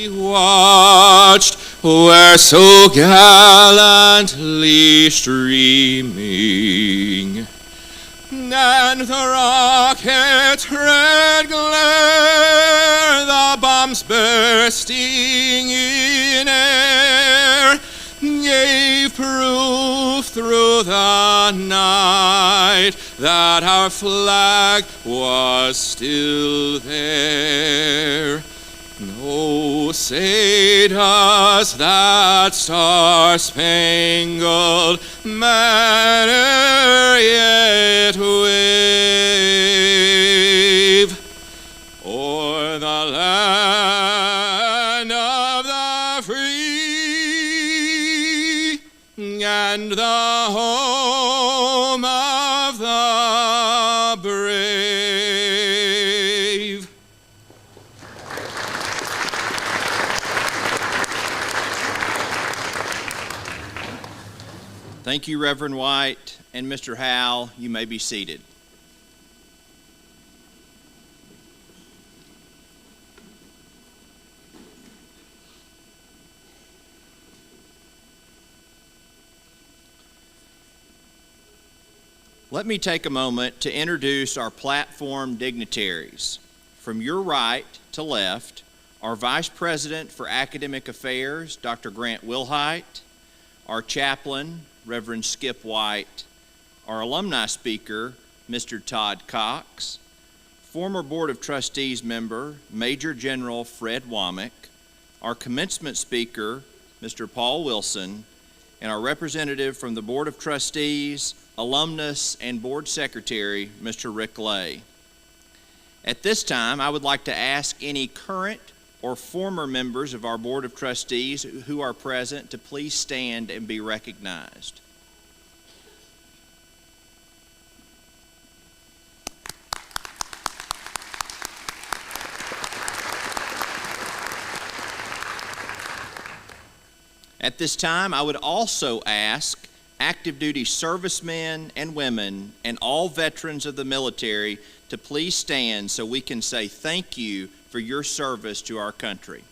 we watched were so gallantly streaming, and the rocket's red glare, the bombs bursting in air, gave proof through the night that our flag was still there. Oh, say does that star-spangled banner yet wave o'er the land of the free and the home of the brave. Thank you, Reverend White and Mr. Howell. You may be seated. Let me take a moment to introduce our platform dignitaries. From your right to left, our Vice President for Academic Affairs, Dr. Grant Wilhite, our chaplain, Reverend Skip White, our alumni speaker, Mr. Todd Cox, former Board of Trustees member, Major General Fred Womack, our commencement speaker, Mr. Paul Wilson, and our representative from the Board of Trustees, alumnus, and board secretary, Mr. Rick Lay. At this time, I would like to ask any current or former members of our Board of Trustees who are present to please stand and be recognized. At this time, I would also ask active duty servicemen and women and all veterans of the military to please stand so we can say thank you for your service to our country.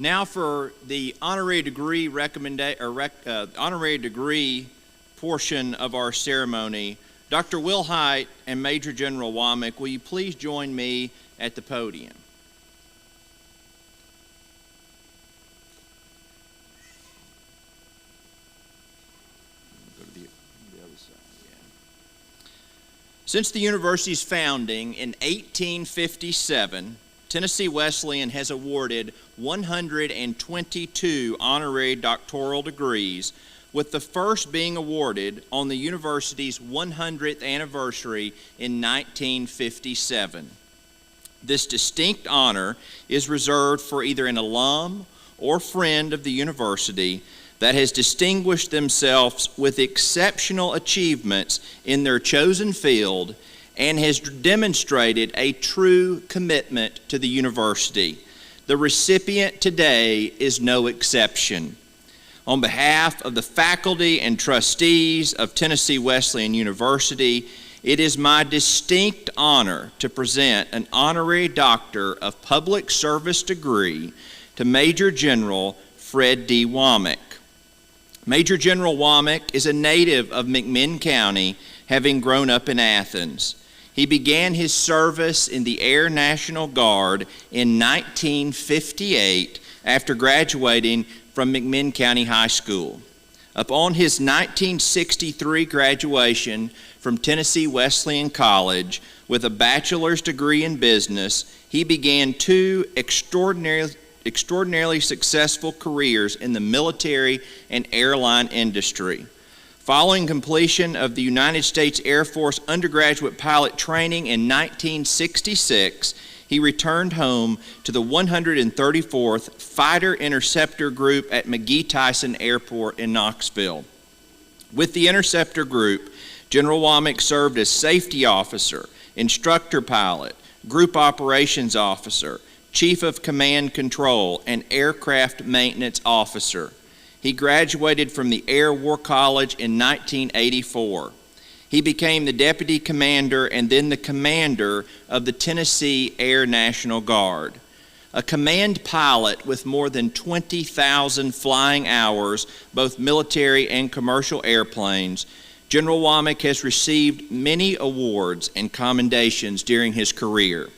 Now for the honorary degree honorary degree portion of our ceremony, Dr. Wilhite and Major General Womack, will you please join me at the podium? Go to the other side, yeah. Since the university's founding in 1857, Tennessee Wesleyan has awarded 122 honorary doctoral degrees, with the first being awarded on the university's 100th anniversary in 1957. This distinct honor is reserved for either an alum or friend of the university that has distinguished themselves with exceptional achievements in their chosen field and has demonstrated a true commitment to the university. The recipient today is no exception. On behalf of the faculty and trustees of Tennessee Wesleyan University, it is my distinct honor to present an honorary Doctor of Public Service degree to Major General Fred D. Womack. Major General Womack is a native of McMinn County, having grown up in Athens. He began his service in the Air National Guard in 1958 after graduating from McMinn County High School. Upon his 1963 graduation from Tennessee Wesleyan College with a bachelor's degree in business, he began two extraordinarily successful careers in the military and airline industry. Following completion of the United States Air Force undergraduate pilot training in 1966, he returned home to the 134th Fighter Interceptor Group at McGee-Tyson Airport in Knoxville. With the Interceptor Group, General Womack served as safety officer, instructor pilot, group operations officer, Chief of Command Control, and Aircraft Maintenance Officer. He graduated from the Air War College in 1984. He became the Deputy Commander and then the Commander of the Tennessee Air National Guard. A command pilot with more than 20,000 flying hours, both military and commercial airplanes, General Womack has received many awards and commendations during his career.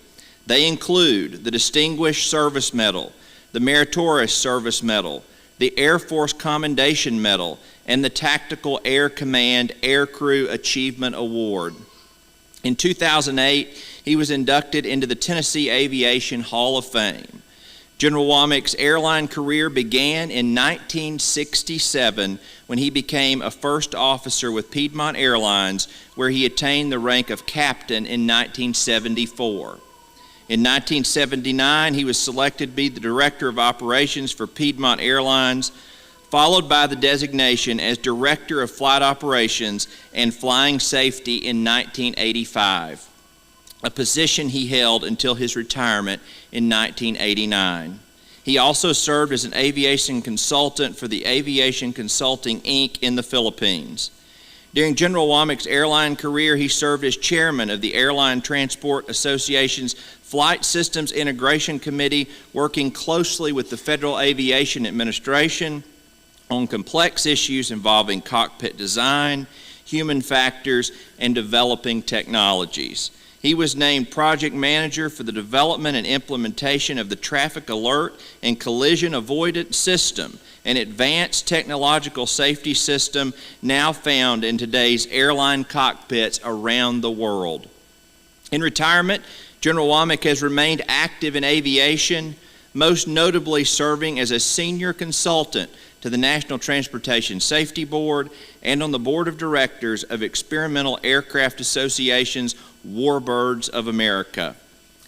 They include the Distinguished Service Medal, the Meritorious Service Medal, the Air Force Commendation Medal, and the Tactical Air Command Air Crew Achievement Award. In 2008, he was inducted into the Tennessee Aviation Hall of Fame. General Womack's airline career began in 1967 when he became a first officer with Piedmont Airlines, where he attained the rank of captain in 1974. In 1979, he was selected to be the Director of Operations for Piedmont Airlines, followed by the designation as Director of Flight Operations and Flying Safety in 1985, a position he held until his retirement in 1989. He also served as an aviation consultant for the Aviation Consulting, Inc. in the Philippines. During General Womack's airline career, he served as chairman of the Airline Transport Association's Flight Systems Integration Committee, working closely with the Federal Aviation Administration on complex issues involving cockpit design, human factors, and developing technologies. He was named project manager for the development and implementation of the Traffic Alert and Collision Avoidance System, an advanced technological safety system now found in today's airline cockpits around the world. In retirement, General Womack has remained active in aviation, most notably serving as a senior consultant to the National Transportation Safety Board and on the board of directors of Experimental Aircraft Association's Warbirds of America.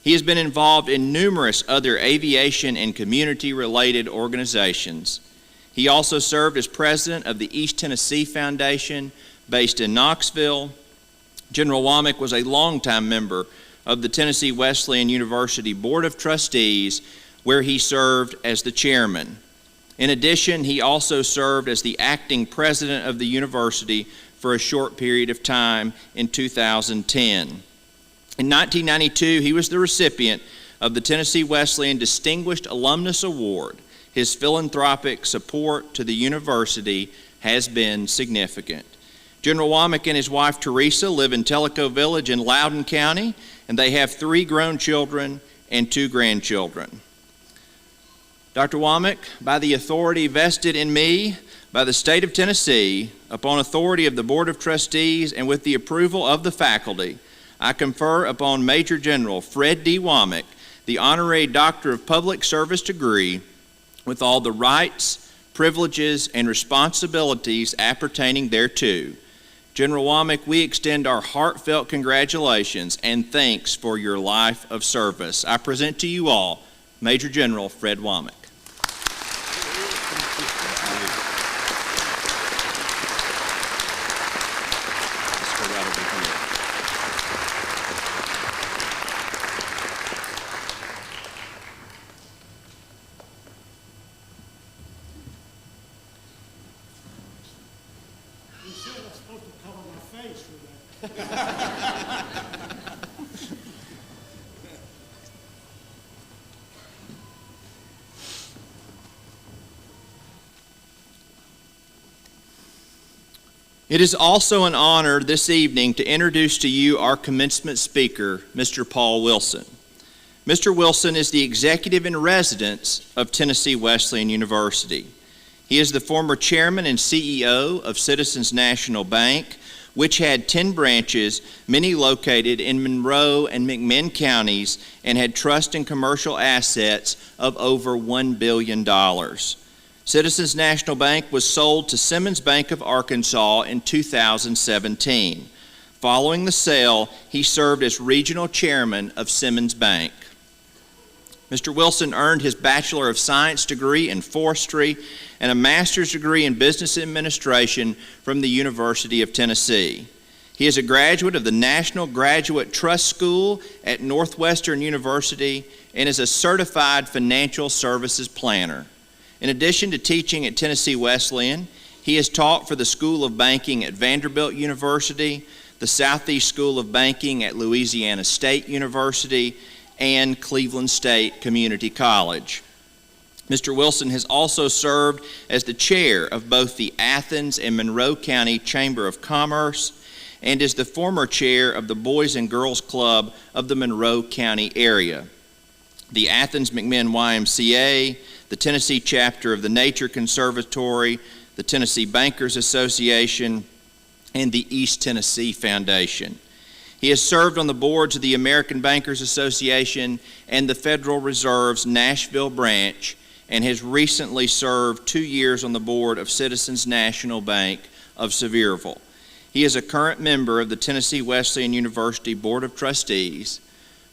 He has been involved in numerous other aviation and community-related organizations. He also served as president of the East Tennessee Foundation, based in Knoxville. General Womack was a longtime member of the Tennessee Wesleyan University Board of Trustees, where he served as the chairman. In addition, he also served as the acting president of the university for a short period of time in 2010. In 1992, he was the recipient of the Tennessee Wesleyan Distinguished Alumnus Award. His philanthropic support to the university has been significant. General Womack and his wife Teresa live in Tellico Village in Loudoun County, and they have 3 grown children and 2 grandchildren. Dr. Womack, by the authority vested in me by the state of Tennessee, upon authority of the Board of Trustees and with the approval of the faculty, I confer upon Major General Fred D. Womack the Honorary Doctor of Public Service degree with all the rights, privileges, and responsibilities appertaining thereto. General Womack, we extend our heartfelt congratulations and thanks for your life of service. I present to you all Major General Fred Womack. It is also an honor this evening to introduce to you our commencement speaker, Mr. Paul Wilson. Mr. Wilson is the executive in residence of Tennessee Wesleyan University. He is the former chairman and CEO of Citizens National Bank, which had 10 branches, many located in Monroe and McMinn counties, and had trust and commercial assets of over $1 billion. Citizens National Bank was sold to Simmons Bank of Arkansas in 2017. Following the sale, he served as regional chairman of Simmons Bank. Mr. Wilson earned his Bachelor of Science degree in forestry and a master's degree in business administration from the University of Tennessee. He is a graduate of the National Graduate Trust School at Northwestern University and is a certified financial services planner. In addition to teaching at Tennessee Wesleyan, he has taught for the School of Banking at Vanderbilt University, the Southeast School of Banking at Louisiana State University, and Cleveland State Community College. Mr. Wilson has also served as the chair of both the Athens and Monroe County Chamber of Commerce and is the former chair of the Boys and Girls Club of the Monroe County area, the Athens McMinn YMCA, the Tennessee chapter of the Nature Conservatory, the Tennessee Bankers Association, and the East Tennessee Foundation. He has served on the boards of the American Bankers Association and the Federal Reserve's Nashville branch, and has recently served 2 years on the board of Citizens National Bank of Sevierville. He is a current member of the Tennessee Wesleyan University Board of Trustees.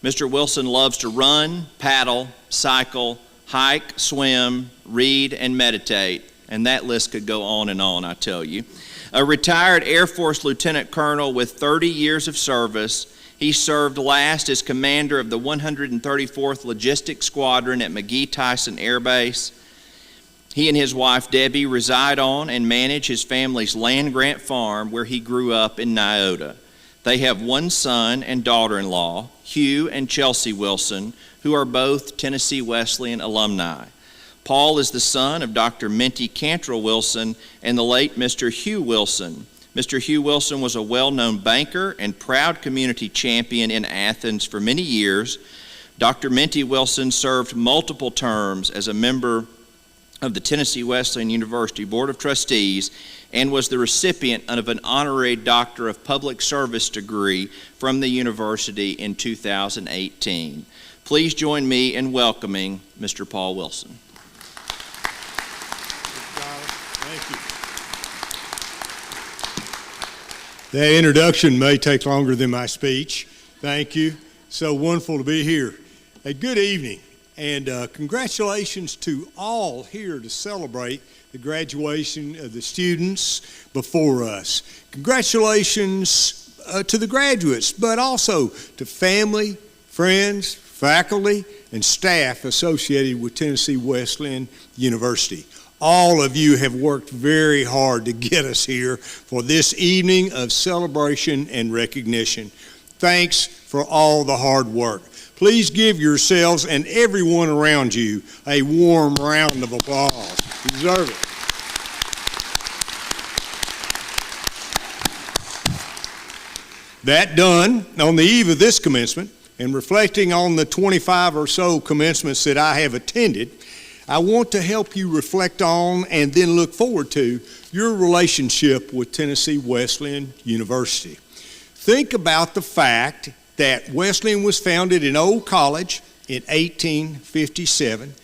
Mr. Wilson loves to run, paddle, cycle, hike, swim, read, and meditate, and that list could go on and on, I tell you. A retired Air Force Lieutenant Colonel with 30 years of service, he served last as commander of the 134th Logistics Squadron at McGee-Tyson Air Base. He and his wife Debbie reside on and manage his family's land grant farm where he grew up in Nyota. They have one son and daughter-in-law, Hugh and Chelsea Wilson, who are both Tennessee Wesleyan alumni. Paul is the son of Dr. Minty Cantrell Wilson and the late Mr. Hugh Wilson. Mr. Hugh Wilson was a well-known banker and proud community champion in Athens for many years. Dr. Minty Wilson served multiple terms as a member of the Tennessee Wesleyan University Board of Trustees and was the recipient of an Honorary Doctor of Public Service degree from the university in 2018. Please join me in welcoming Mr. Paul Wilson. Thank you. That introduction may take longer than my speech. Thank you. So wonderful to be here. Hey, good evening. And congratulations to all here to celebrate the graduation of the students before us. Congratulations to the graduates, but also to family, friends, faculty, and staff associated with Tennessee Wesleyan University. All of you have worked very hard to get us here for this evening of celebration and recognition. Thanks for all the hard work. Please give yourselves and everyone around you a warm round of applause. You deserve it. That done, on the eve of this commencement, and reflecting on the 25 or so commencements that I have attended, I want to help you reflect on and then look forward to your relationship with Tennessee Wesleyan University. Think about the fact that Wesleyan was founded in Old College in 1857,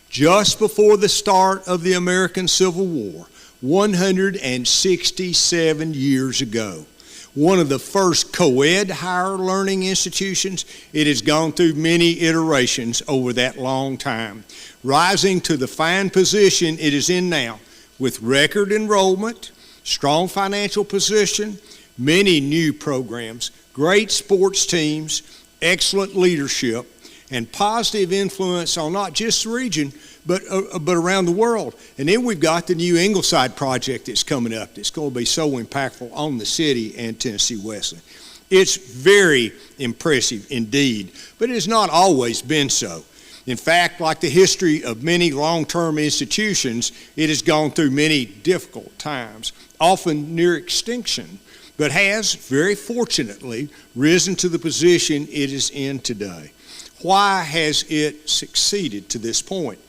just before the start of the American Civil War, 167 years ago. One of the first co-ed higher learning institutions. It has gone through many iterations over that long time, rising to the fine position it is in now with record enrollment, strong financial position, many new programs, great sports teams, excellent leadership, and positive influence on not just the region, but around the world. And then we've got the new Ingleside project that's coming up that's going to be so impactful on the city and Tennessee Wesleyan. It's very impressive indeed, but it has not always been so. In fact, like the history of many long-term institutions, it has gone through many difficult times, often near extinction, but has, very fortunately, risen to the position it is in today. Why has it succeeded to this point?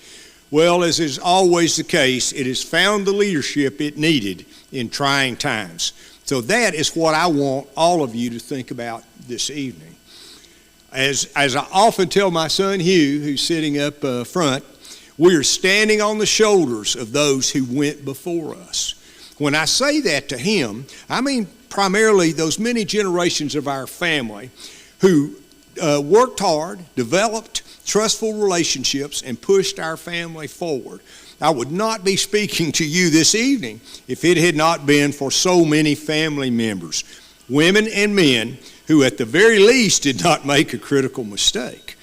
Well, as is always the case, it has found the leadership it needed in trying times. So that is what I want all of you to think about this evening. As I often tell my son Hugh, who's sitting up front, we are standing on the shoulders of those who went before us. When I say that to him, I mean primarily those many generations of our family who worked hard, developed trustful relationships, and pushed our family forward. I would not be speaking to you this evening if it had not been for so many family members. women and men who at the very least did not make a critical mistake.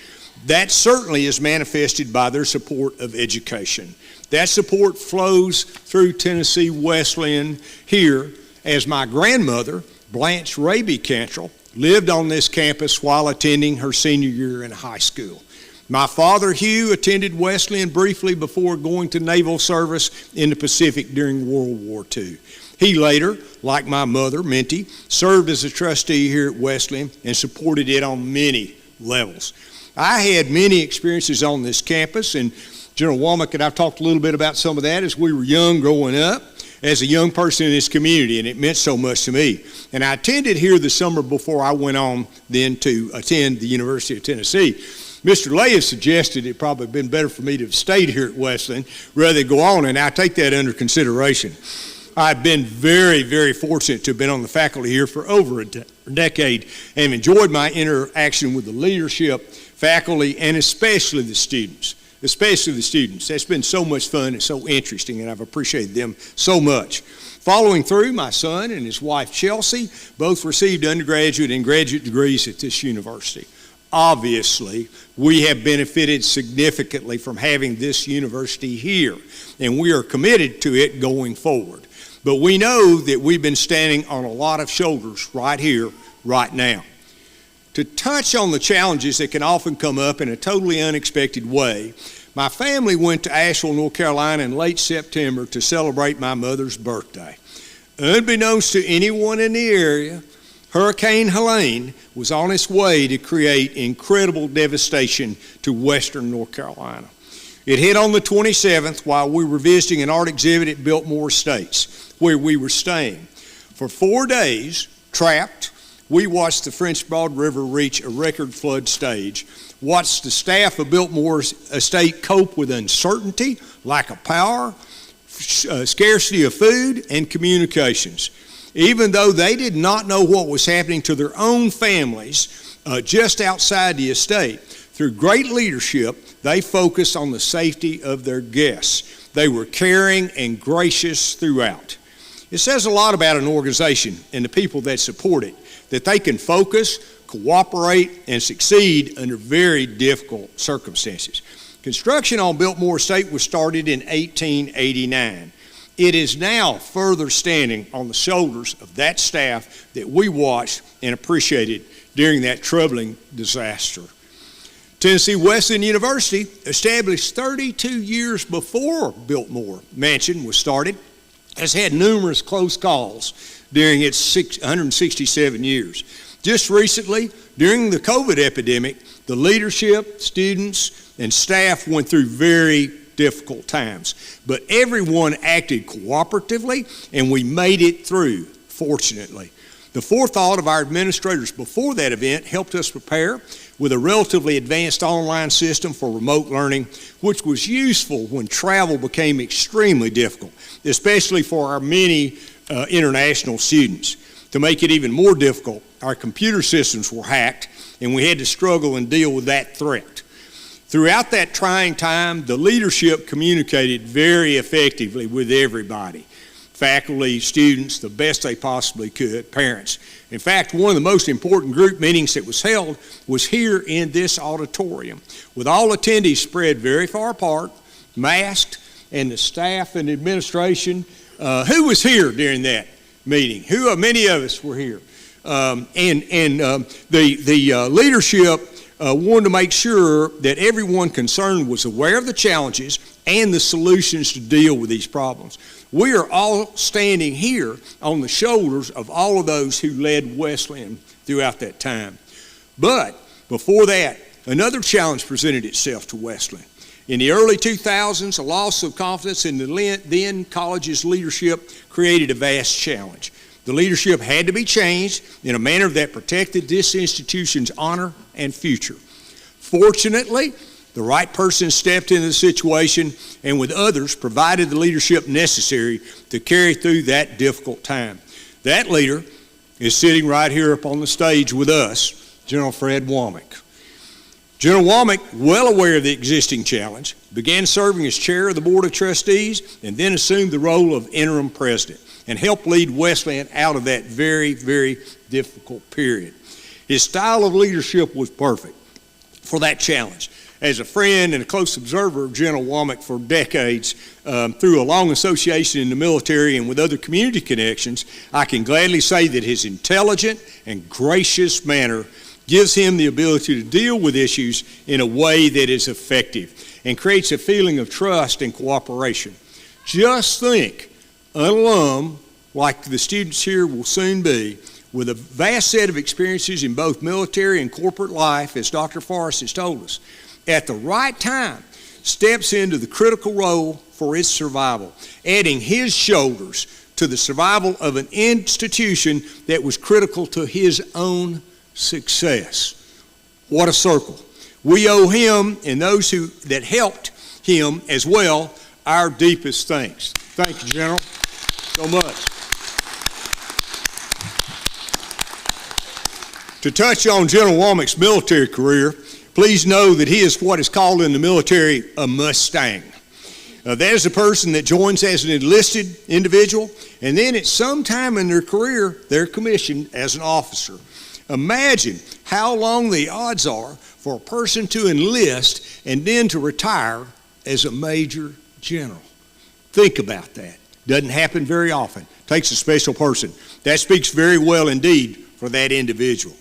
That certainly is manifested by their support of education. That support flows through Tennessee Wesleyan here, as my grandmother, Blanche Raby Cantrell, lived on this campus while attending her senior year in high school. My father, Hugh, attended Wesleyan briefly before going to naval service in the Pacific during World War II. He later, like my mother, Minty, served as a trustee here at Wesleyan and supported it on many levels. I had many experiences on this campus, and General Womack and I've talked a little bit about some of that as we were young growing up as a young person in this community, and it meant so much to me. And I attended here the summer before I went on then to attend the University of Tennessee. Mr. Lay has suggested it probably been better for me to have stayed here at Wesleyan rather than go on, and I take that under consideration. I've been very, very fortunate to have been on the faculty here for over a decade and enjoyed my interaction with the leadership, faculty, and especially the students. That's been so much fun and so interesting, and I've appreciated them so much. Following through, my son and his wife Chelsea both received undergraduate and graduate degrees at this university. Obviously, we have benefited significantly from having this university here, and we are committed to it going forward. But we know that we've been standing on a lot of shoulders right here, right now. To touch on the challenges that can often come up in a totally unexpected way, my family went to Asheville, North Carolina in late September to celebrate my mother's birthday. Unbeknownst to anyone in the area, Hurricane Helene was on its way to create incredible devastation to western North Carolina. It hit on the 27th while we were visiting an art exhibit at Biltmore Estates, where we were staying. For 4 days, trapped, we watched the French Broad River reach a record flood stage, watched the staff of Biltmore's estate cope with uncertainty, lack of power, scarcity of food, and communications. Even though they did not know what was happening to their own families just outside the estate, through great leadership, they focused on the safety of their guests. They were caring and gracious throughout. It says a lot about an organization and the people that support it, that they can focus, cooperate, and succeed under very difficult circumstances. Construction on Biltmore Estate was started in 1889. It is now further standing on the shoulders of that staff that we watched and appreciated during that troubling disaster. Tennessee Wesleyan University, established 32 years before Biltmore Mansion was started, has had numerous close calls during its 167 years. Just recently, during the COVID epidemic, the leadership, students, and staff went through very difficult times. But everyone acted cooperatively, and we made it through, fortunately. The forethought of our administrators before that event helped us prepare with a relatively advanced online system for remote learning, which was useful when travel became extremely difficult, especially for our many international students. To make it even more difficult, our computer systems were hacked, and we had to struggle and deal with that threat. Throughout that trying time, the leadership communicated very effectively with everybody. Faculty, students, the best they possibly could, parents. In fact, one of the most important group meetings that was held was here in this auditorium, with all attendees spread very far apart, masked, and the staff and administration. Who was here during that meeting? Many of us were here. The leadership wanted to make sure that everyone concerned was aware of the challenges and the solutions to deal with these problems. We are all standing here on the shoulders of all of those who led Wesleyan throughout that time. But before that, another challenge presented itself to Wesleyan. In the early 2000s, a loss of confidence in the then college's leadership created a vast challenge. The leadership had to be changed in a manner that protected this institution's honor and future. Fortunately, the right person stepped into the situation and with others provided the leadership necessary to carry through that difficult time. That leader is sitting right here up on the stage with us, General Fred Womack. General Womack, well aware of the existing challenge, began serving as chair of the Board of Trustees and then assumed the role of interim president. and helped lead Wesleyan out of that very, very difficult period. His style of leadership was perfect for that challenge. As a friend and a close observer of General Womack for decades, through a long association in the military and with other community connections, I can gladly say that his intelligent and gracious manner gives him the ability to deal with issues in a way that is effective and creates a feeling of trust and cooperation. Just think, an alum like the students here will soon be, with a vast set of experiences in both military and corporate life, as Dr. Forrest has told us, at the right time, steps into the critical role for its survival, adding his shoulders to the survival of an institution that was critical to his own success. What a circle. We owe him and those that helped him as well our deepest thanks. Thank you, General, so much. To touch on General Womack's military career, please know that he is what is called in the military a Mustang. That is a person that joins as an enlisted individual, and then at some time in their career, they're commissioned as an officer. Imagine how long the odds are for a person to enlist and then to retire as a major general. Think about that. Doesn't happen very often. Takes a special person. That speaks very well indeed for that individual.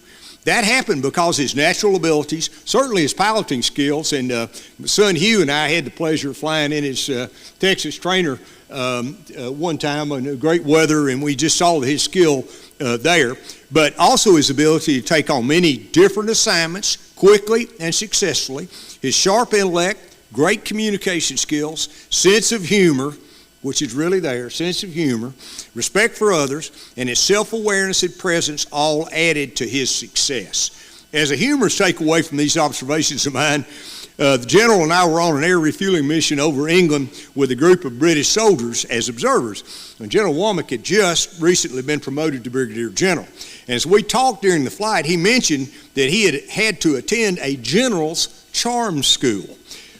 That happened because his natural abilities, certainly his piloting skills, and my son Hugh and I had the pleasure of flying in his Texas trainer one time in great weather, and we just saw his skill there, but also his ability to take on many different assignments quickly and successfully, his sharp intellect, great communication skills, sense of humor, which is really there, sense of humor, respect for others, and his self-awareness and presence all added to his success. As a humorous takeaway from these observations of mine, the General and I were on an air refueling mission over England with a group of British soldiers as observers. And General Womack had just recently been promoted to Brigadier General. And as we talked during the flight, he mentioned that he had to attend a general's charm school.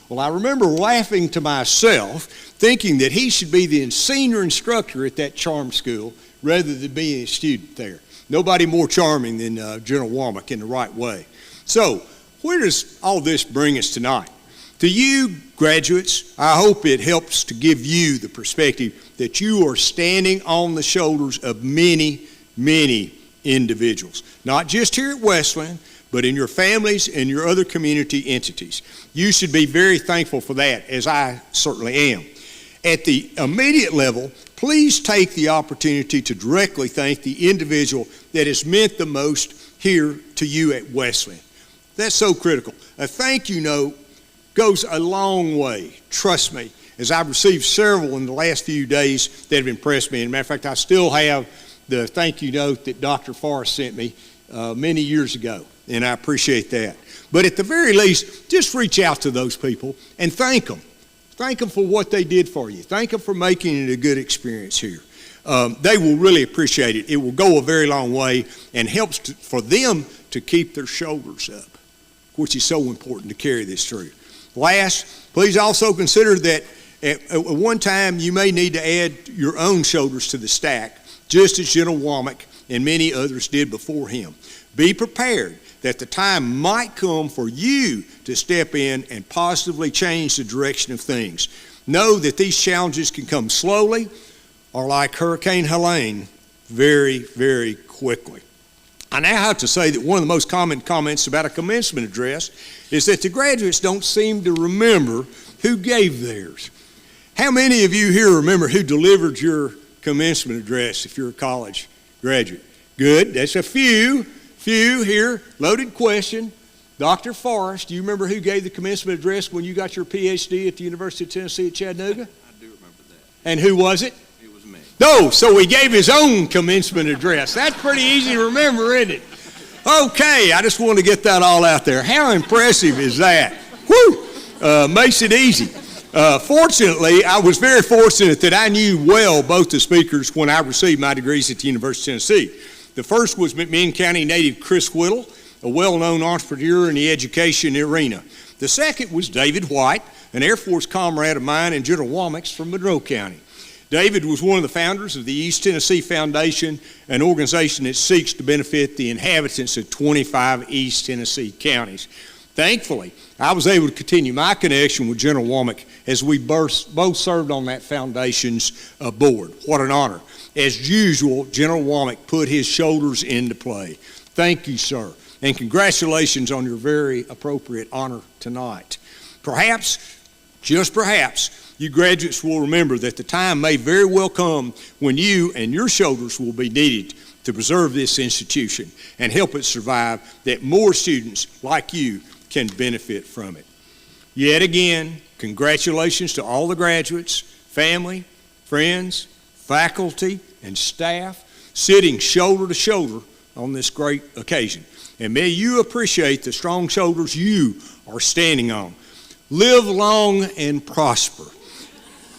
Well, I remember laughing to myself, thinking that he should be the senior instructor at that charm school rather than being a student there. Nobody more charming than General Womack in the right way. So, where does all this bring us tonight? To you, graduates, I hope it helps to give you the perspective that you are standing on the shoulders of many, many individuals. Not just here at Wesleyan, but in your families and your other community entities. You should be very thankful for that, as I certainly am. At the immediate level, please take the opportunity to directly thank the individual that has meant the most here to you at Wesleyan. That's so critical. A thank you note goes a long way, trust me, as I've received several in the last few days that have impressed me. As a matter of fact, I still have the thank you note that Dr. Forrest sent me many years ago, and I appreciate that. But at the very least, just reach out to those people and thank them. Thank them for what they did for you. Thank them for making it a good experience here. They will really appreciate it. It will go a very long way and helps for them to keep their shoulders up, which is so important to carry this through. Last, please also consider that at one time you may need to add your own shoulders to the stack, just as General Womack and many others did before him. Be prepared that the time might come for you to step in and positively change the direction of things. Know that these challenges can come slowly or, like Hurricane Helene, very, very quickly. I now have to say that one of the most common comments about a commencement address is that the graduates don't seem to remember who gave theirs. How many of you here remember who delivered your commencement address if you're a college graduate? Good, that's a few here. Loaded question. Dr. Forrest, do you remember who gave the commencement address when you got your PhD at the University of Tennessee at Chattanooga? I do remember that. And who was it? It was me. No, so he gave his own commencement address. That's pretty easy to remember, isn't it? Okay, I just wanted to get that all out there. How impressive is that? Woo! Makes it easy. Fortunately, I was very fortunate that I knew well both the speakers when I received my degrees at the University of Tennessee. The first was McMinn County native Chris Whittle, a well-known entrepreneur in the education arena. The second was David White, an Air Force comrade of mine and General Womack's from Monroe County. David was one of the founders of the East Tennessee Foundation, an organization that seeks to benefit the inhabitants of 25 East Tennessee counties. Thankfully, I was able to continue my connection with General Womack as we both served on that foundation's board. What an honor. As usual, General Womack put his shoulders into play. Thank you, sir, and congratulations on your very appropriate honor tonight. Perhaps, just perhaps, you graduates will remember that the time may very well come when you and your shoulders will be needed to preserve this institution and help it survive, that more students like you can benefit from it. Yet again, congratulations to all the graduates, family, friends, faculty, and staff sitting shoulder to shoulder on this great occasion. And may you appreciate the strong shoulders you are standing on. Live long and prosper.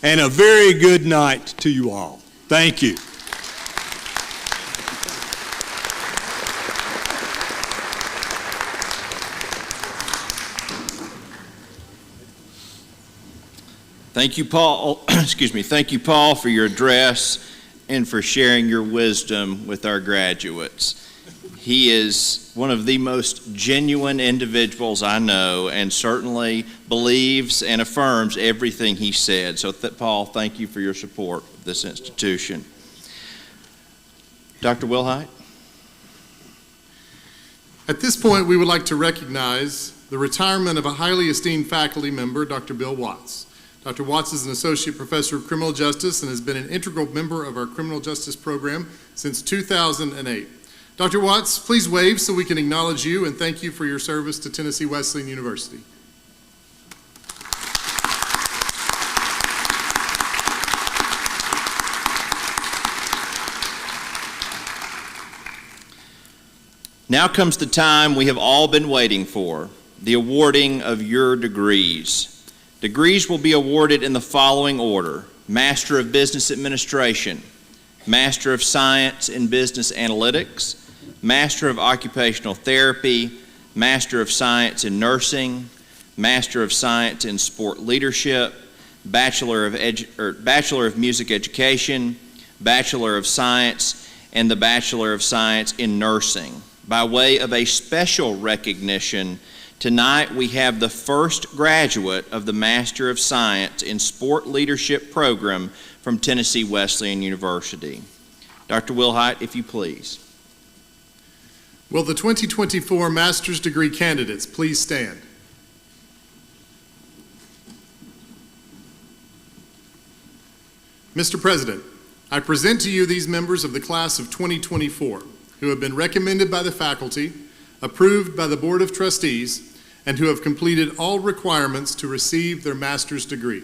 And a very good night to you all. Thank you. Thank you, Paul. Thank you, Paul, for your address and for sharing your wisdom with our graduates. He is one of the most genuine individuals I know, and certainly believes and affirms everything he said. So, Paul, thank you for your support of this institution. Dr. Wilhite? At this point, we would like to recognize the retirement of a highly esteemed faculty member, Dr. Bill Watts. Dr. Watts is an associate professor of criminal justice and has been an integral member of our criminal justice program since 2008. Dr. Watts, please wave so we can acknowledge you and thank you for your service to Tennessee Wesleyan University. Now comes the time we have all been waiting for, the awarding of your degrees. Degrees will be awarded in the following order: Master of Business Administration, Master of Science in Business Analytics, Master of Occupational Therapy, Master of Science in Nursing, Master of Science in Sport Leadership, Bachelor of Music Education, Bachelor of Science, and the Bachelor of Science in Nursing. By way of a special recognition, tonight we have the first graduate of the Master of Science in Sport Leadership program from Tennessee Wesleyan University. Dr. Wilhite, if you please. Will the 2024 master's degree candidates please stand? Mr. President, I present to you these members of the class of 2024 who have been recommended by the faculty, approved by the Board of Trustees, and who have completed all requirements to receive their master's degree.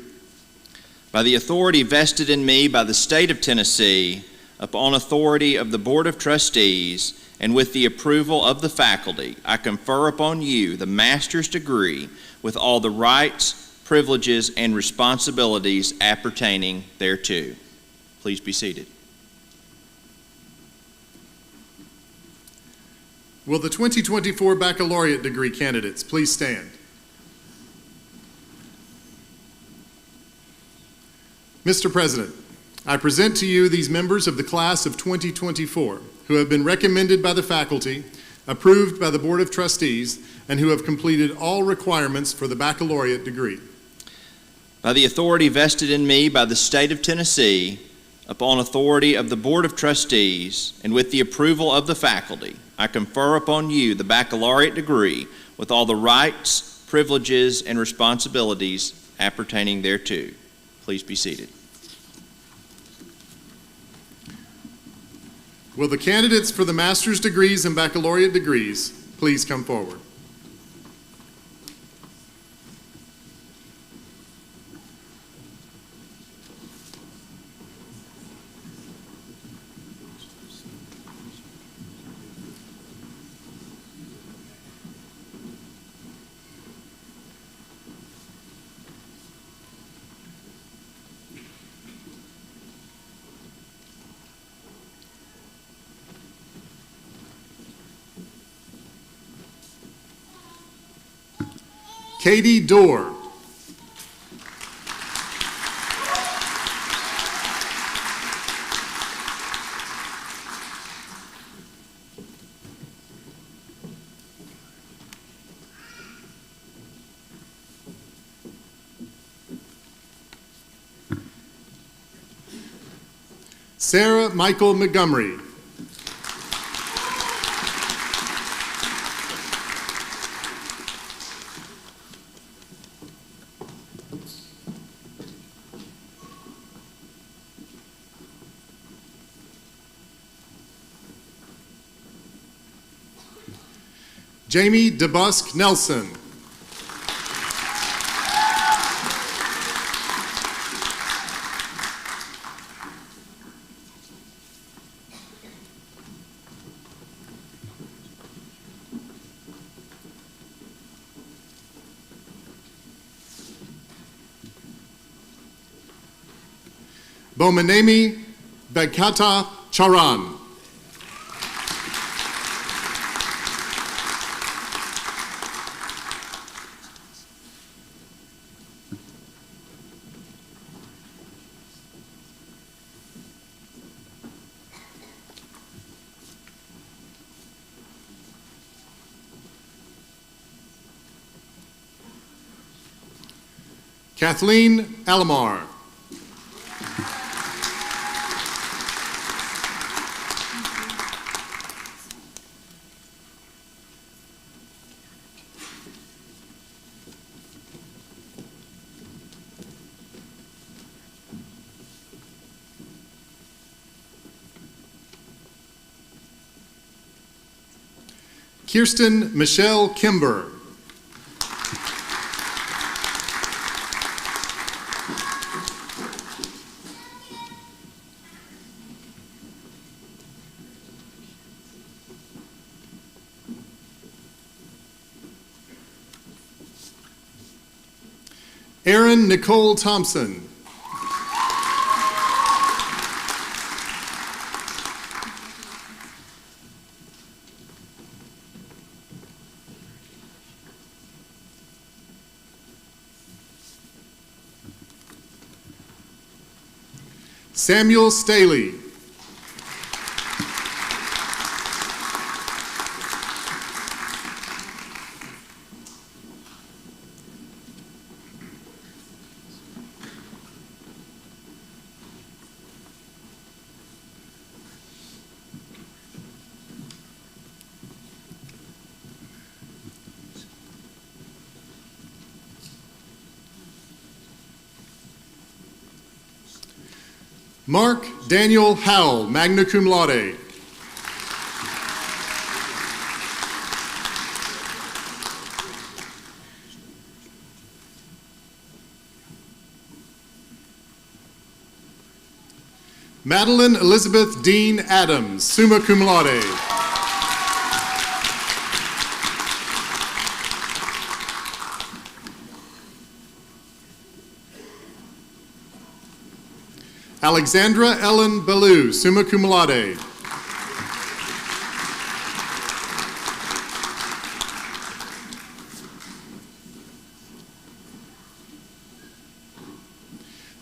By the authority vested in me by the state of Tennessee, upon authority of the Board of Trustees, and with the approval of the faculty, I confer upon you the master's degree with all the rights, privileges, and responsibilities appertaining thereto. Please be seated. Will the 2024 baccalaureate degree candidates please stand? Mr. President, I present to you these members of the class of 2024 who have been recommended by the faculty, approved by the Board of Trustees, and who have completed all requirements for the baccalaureate degree. By the authority vested in me by the state of Tennessee, upon authority of the Board of Trustees, and with the approval of the faculty, I confer upon you the baccalaureate degree with all the rights, privileges, and responsibilities appertaining thereto. Please be seated. Will the candidates for the master's degrees and baccalaureate degrees please come forward? Katie Dorr. Sarah Michael Montgomery. Jamie DeBusk Nelson. Bomanemi Venkata Charan. Kathleen Almar. Kirsten Michelle Kimber. Erin Nicole Thompson. Samuel Staley. Mark Daniel Howell, magna cum laude. Madeline Elizabeth Dean Adams, summa cum laude. Alexandra Ellen Ballou, summa cum laude.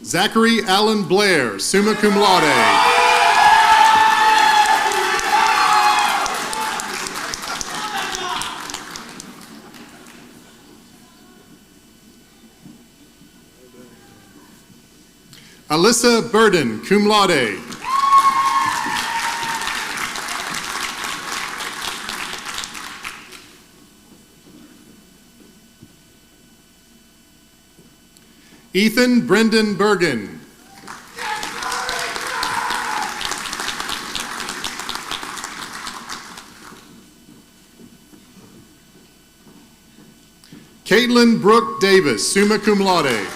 Zachary Allen Blair, summa cum laude. Alyssa Burden, cum laude. Ethan Brendan Bergen. Caitlin Brooke Davis, summa cum laude.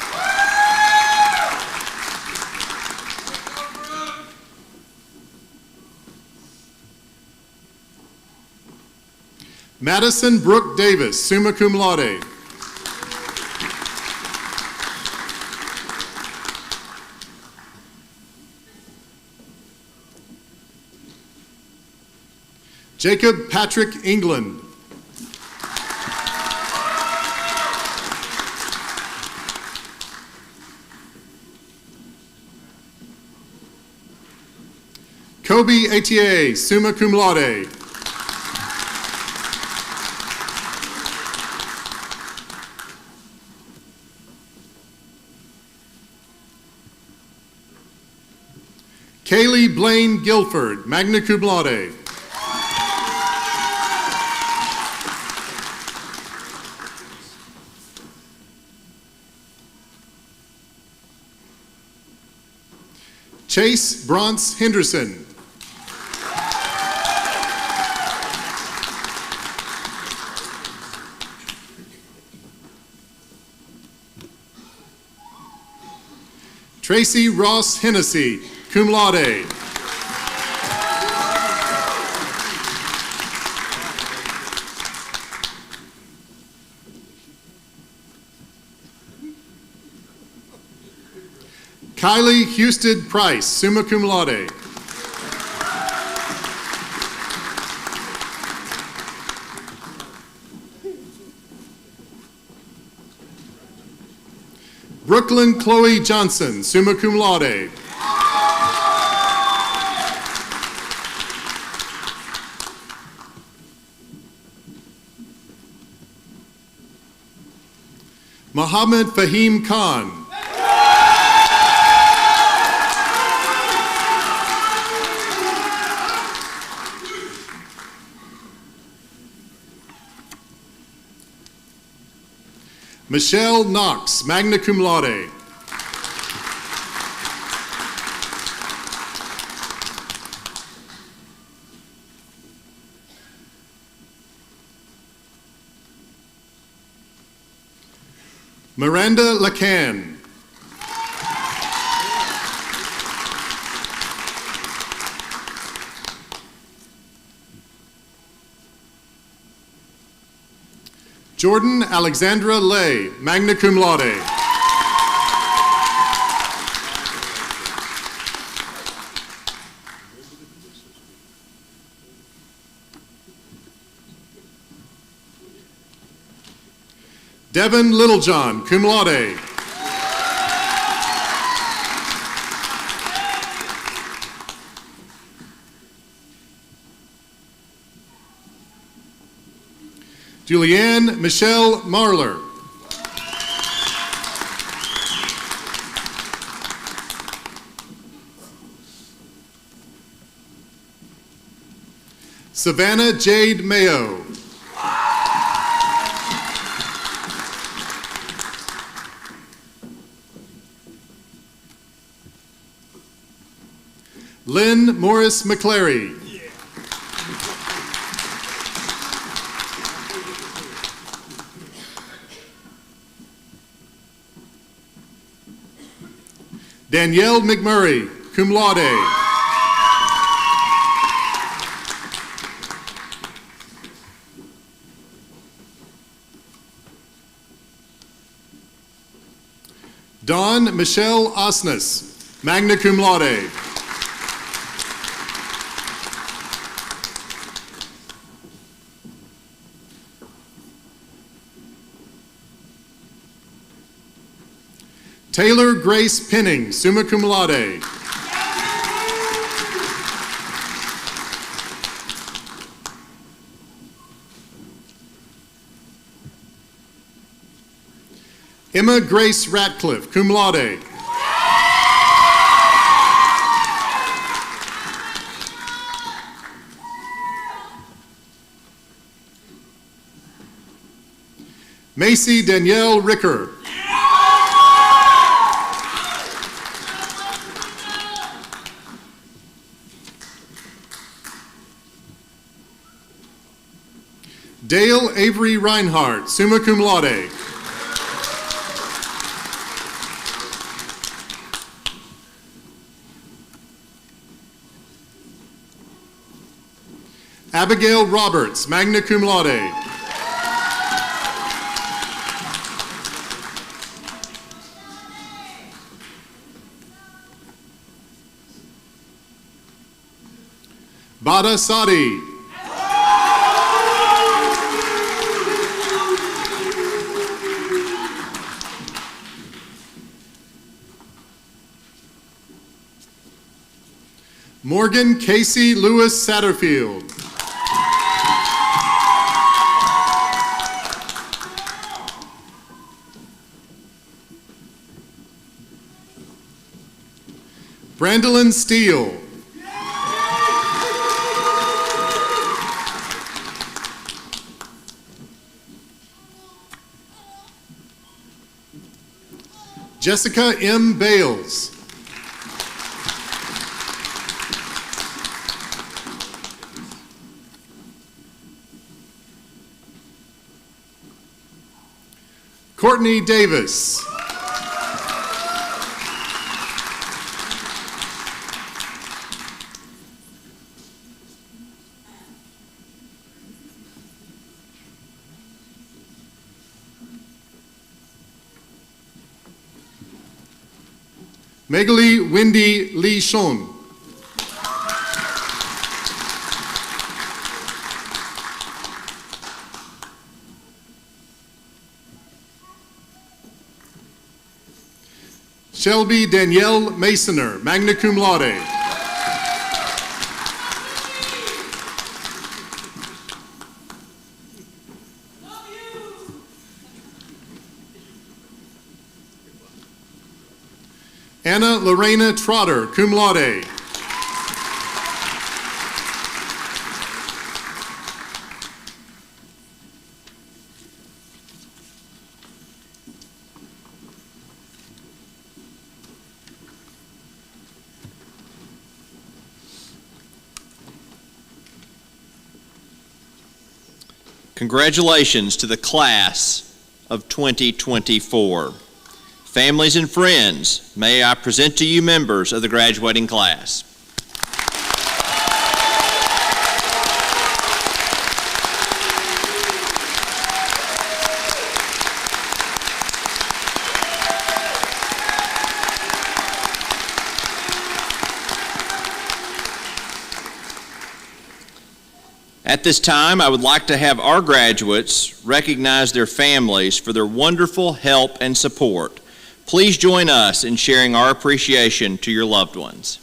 Madison Brooke Davis, summa cum laude. Jacob Patrick England. Kobe Etier, summa cum laude. Kaylee Blaine Guilford, magna cum laude. Chase Bronce Henderson. Tracy Ross Hennessy, cum laude. Kylie Houston Price, summa cum laude. Brooklyn Chloe Johnson, summa cum laude. Mohammed Fahim Khan. Michelle Knox, magna cum laude. Miranda Lacan. Jordan Alexandra Lay, magna cum laude. Devin Littlejohn, cum laude. Julianne Michelle Marler. Savannah Jade Mayo. Lynn Morris McClary. Danielle McMurray, cum laude. Dawn Michelle Osnes, magna cum laude. Taylor Grace Penning, summa cum laude. Emma Grace Ratcliffe, cum laude. Macy Danielle Ricker. Dale Avery Reinhardt, summa cum laude. Abigail Roberts, magna cum laude. Bada Sadi. Morgan Casey Lewis Satterfield. Gwendolyn Steele. Jessica M. Bales. Courtney Davis. Megali Wendy Lee Shon. Shelby Danielle Masoner, magna cum laude. Anna Lorena Trotter, cum laude. Congratulations to the class of 2024. Families and friends, may I present to you members of the graduating class. At this time, I would like to have our graduates recognize their families for their wonderful help and support. Please join us in sharing our appreciation to your loved ones.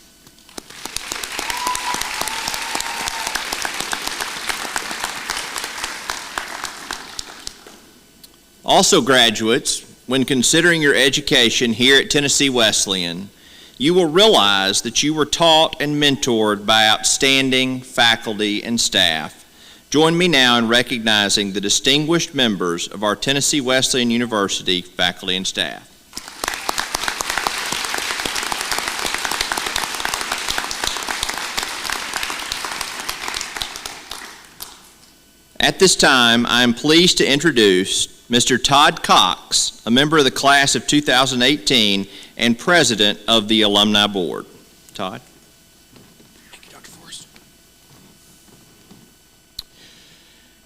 Also, graduates, when considering your education here at Tennessee Wesleyan, you will realize that you were taught and mentored by outstanding faculty and staff. Join me now in recognizing the distinguished members of our Tennessee Wesleyan University faculty and staff. At this time, I am pleased to introduce Mr. Todd Cox, a member of the class of 2018 and president of the Alumni Board. Todd. Thank you, Dr. Forrest.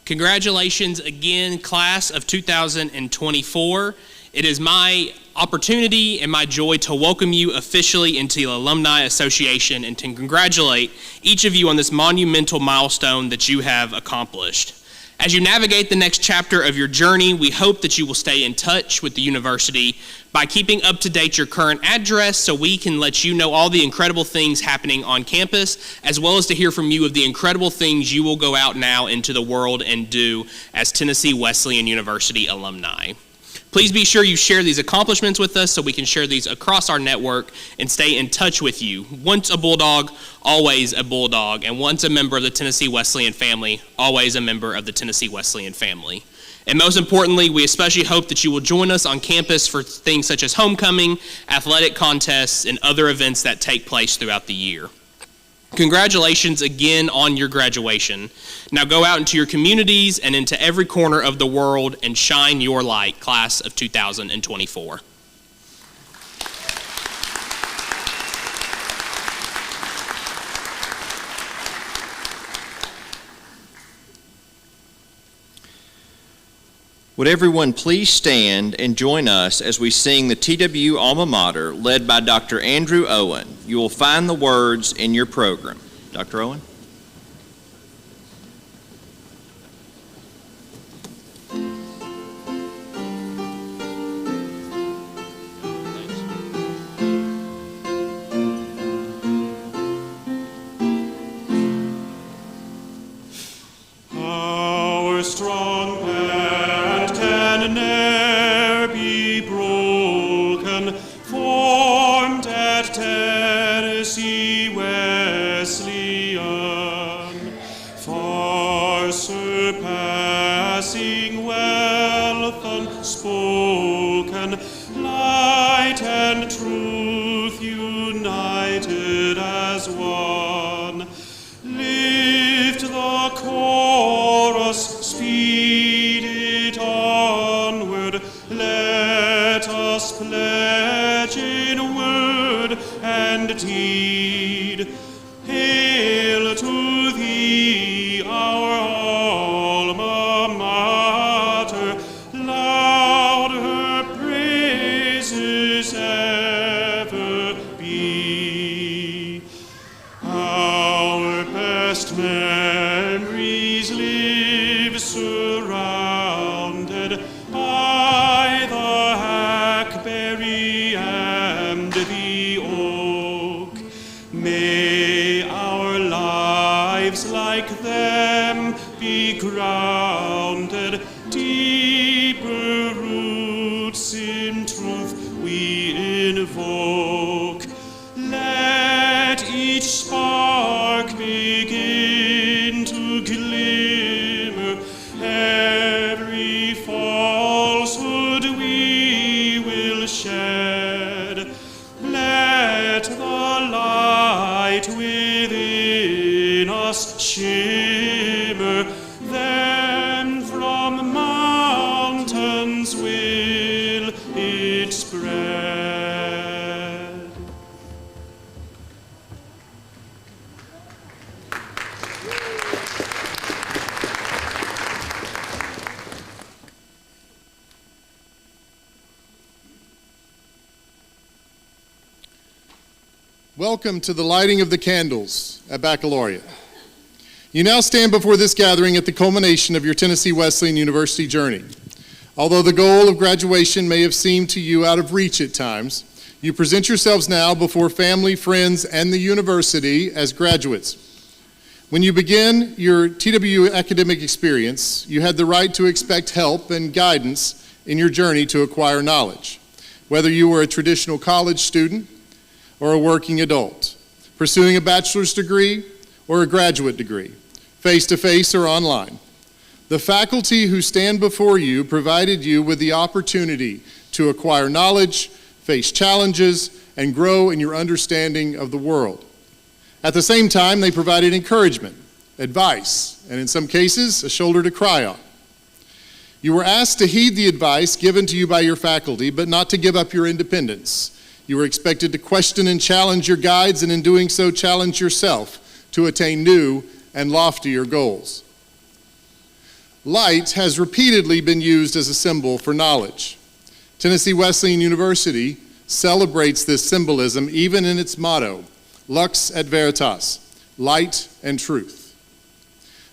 Congratulations again, class of 2024. It is my opportunity and my joy to welcome you officially into the Alumni Association and to congratulate each of you on this monumental milestone that you have accomplished. As you navigate the next chapter of your journey, we hope that you will stay in touch with the university by keeping up to date your current address so we can let you know all the incredible things happening on campus, as well as to hear from you of the incredible things you will go out now into the world and do as Tennessee Wesleyan University alumni. Please be sure you share these accomplishments with us so we can share these across our network and stay in touch with you. Once a Bulldog, always a Bulldog, and once a member of the Tennessee Wesleyan family, always a member of the Tennessee Wesleyan family. And most importantly, we especially hope that you will join us on campus for things such as homecoming, athletic contests, and other events that take place throughout the year. Congratulations again on your graduation. Now go out into your communities and into every corner of the world and shine your light, class of 2024. Would everyone please stand and join us as we sing the TW Alma Mater led by Dr. Andrew Owen. You will find the words in your program. Dr. Owen? Our strong band can ne'er be broken, formed at Tennessee surpassing wealth unspoken, light and truth united as one. Lift the chorus, speed it onward, let us pledge in word and deed. Hail to thee, our Alma Mater, loud her praises ever be. Our best memories live surrounded by the hackberry and the oak. May our lives like them be grounded, deeper roots in truth we invoke. Let each spark begin to glimmer, every falsehood we will shed. Let the light within us shimmer, then from mountains will it spread. Welcome to the lighting of the candles at Baccalaureate. You now stand before this gathering at the culmination of your Tennessee Wesleyan University journey. Although the goal of graduation may have seemed to you out of reach at times, you present yourselves now before family, friends, and the university as graduates. When you begin your TWU academic experience, you had the right to expect help and guidance in your journey to acquire knowledge, whether you were a traditional college student or a working adult, pursuing a bachelor's degree or a graduate degree, face-to-face or online. The faculty who stand before you provided you with the opportunity to acquire knowledge, face challenges, and grow in your understanding of the world. At the same time, they provided encouragement, advice, and in some cases, a shoulder to cry on. You were asked to heed the advice given to you by your faculty, but not to give up your independence. You were expected to question and challenge your guides, and in doing so, challenge yourself to attain new and loftier goals. Light has repeatedly been used as a symbol for knowledge. Tennessee Wesleyan University celebrates this symbolism even in its motto, Lux et Veritas, light and truth.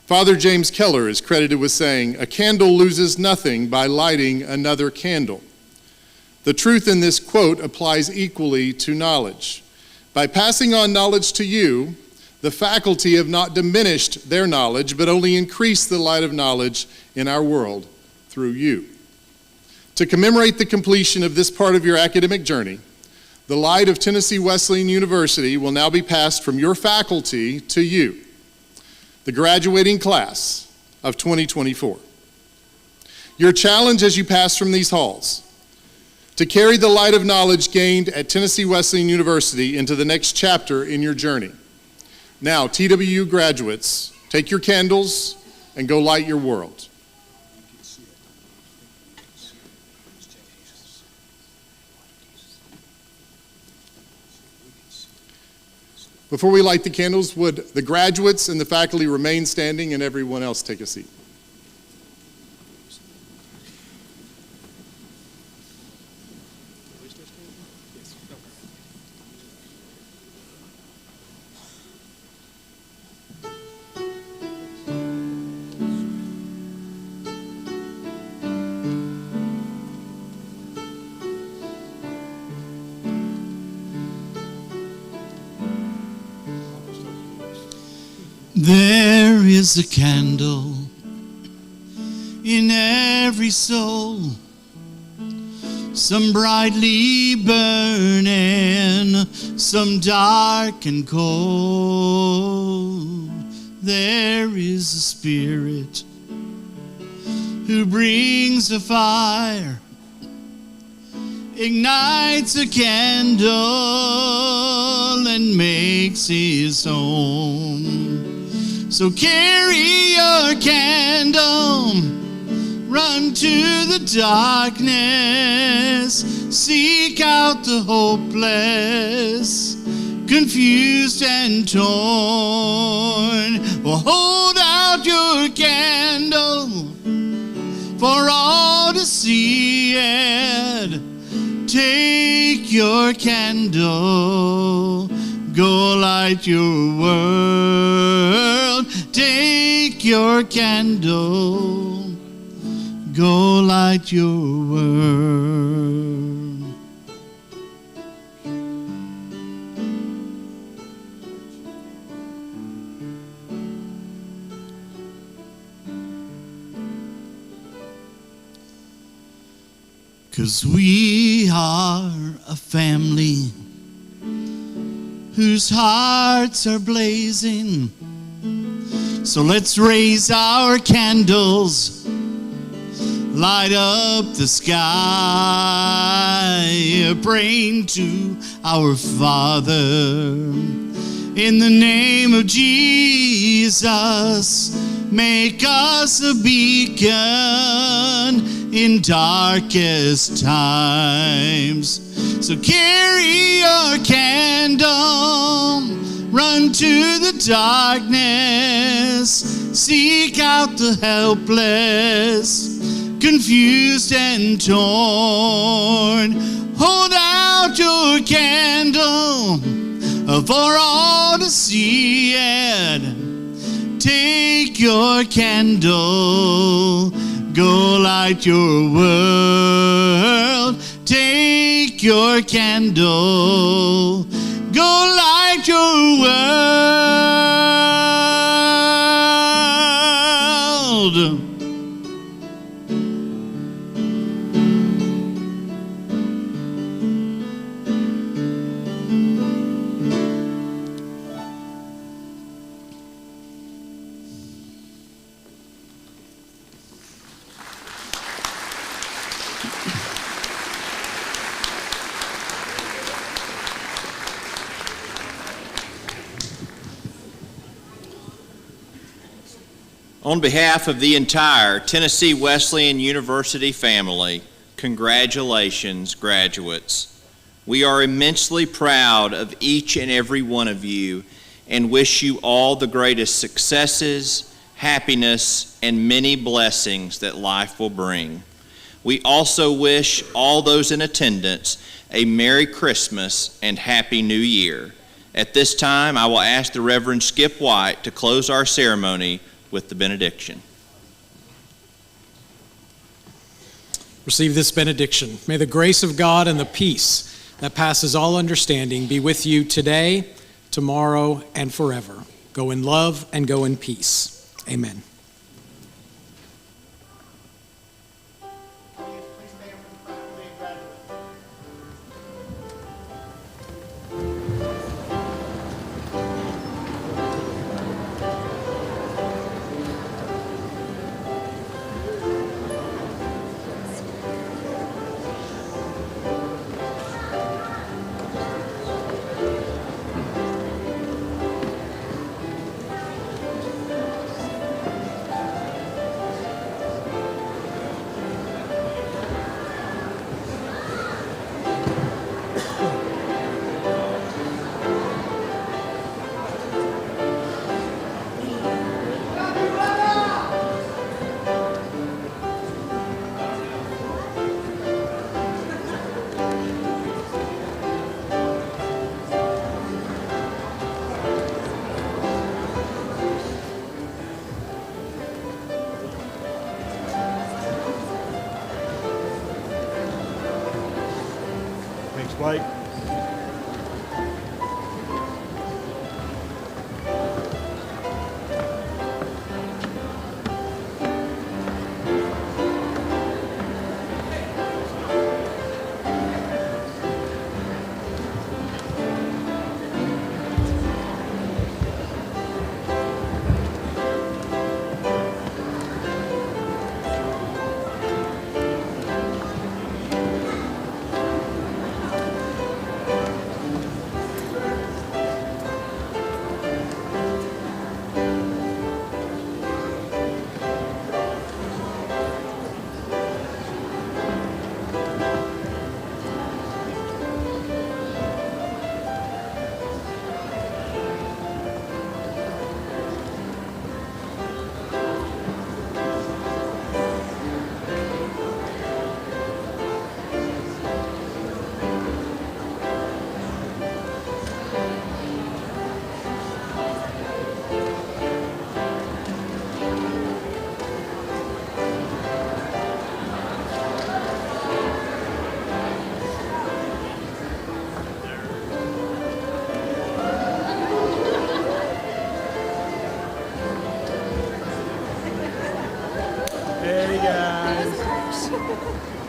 Father James Keller is credited with saying, "A candle loses nothing by lighting another candle." The truth in this quote applies equally to knowledge. By passing on knowledge to you, the faculty have not diminished their knowledge, but only increased the light of knowledge in our world through you. To commemorate the completion of this part of your academic journey, the light of Tennessee Wesleyan University will now be passed from your faculty to you, the graduating class of 2024. Your challenge as you pass from these halls, to carry the light of knowledge gained at Tennessee Wesleyan University into the next chapter in your journey. Now, TWU graduates, take your candles and go light your world. Before we light the candles, would the graduates and the faculty remain standing and everyone else take a seat? There is a candle in every soul, some brightly burning, some dark and cold. There is a spirit who brings a fire, ignites a candle and makes his home. So carry your candle, run to the darkness, seek out the hopeless, confused and torn. Well, hold out your candle for all to see it. Take your candle, go light your world. Take your candle, go light your world. 'Cause we are a family whose hearts are blazing. So let's raise our candles, light up the sky, praying to our Father. In the name of Jesus, make us a beacon in darkest times. So carry your candle, run to the darkness, seek out the helpless, confused and torn. Hold out your candle for all to see it. Take your candle, go light your world. Take your candle, go light your world. On behalf of the entire Tennessee Wesleyan University family, congratulations, graduates. We are immensely proud of each and every one of you and wish you all the greatest successes, happiness, and many blessings that life will bring. We also wish all those in attendance a Merry Christmas and Happy New Year. At this time, I will ask the Reverend Skip White to close our ceremony with the benediction. Receive this benediction. May the grace of God and the peace that passes all understanding be with you today, tomorrow, and forever. Go in love and go in peace. Amen. Blake. Thanks.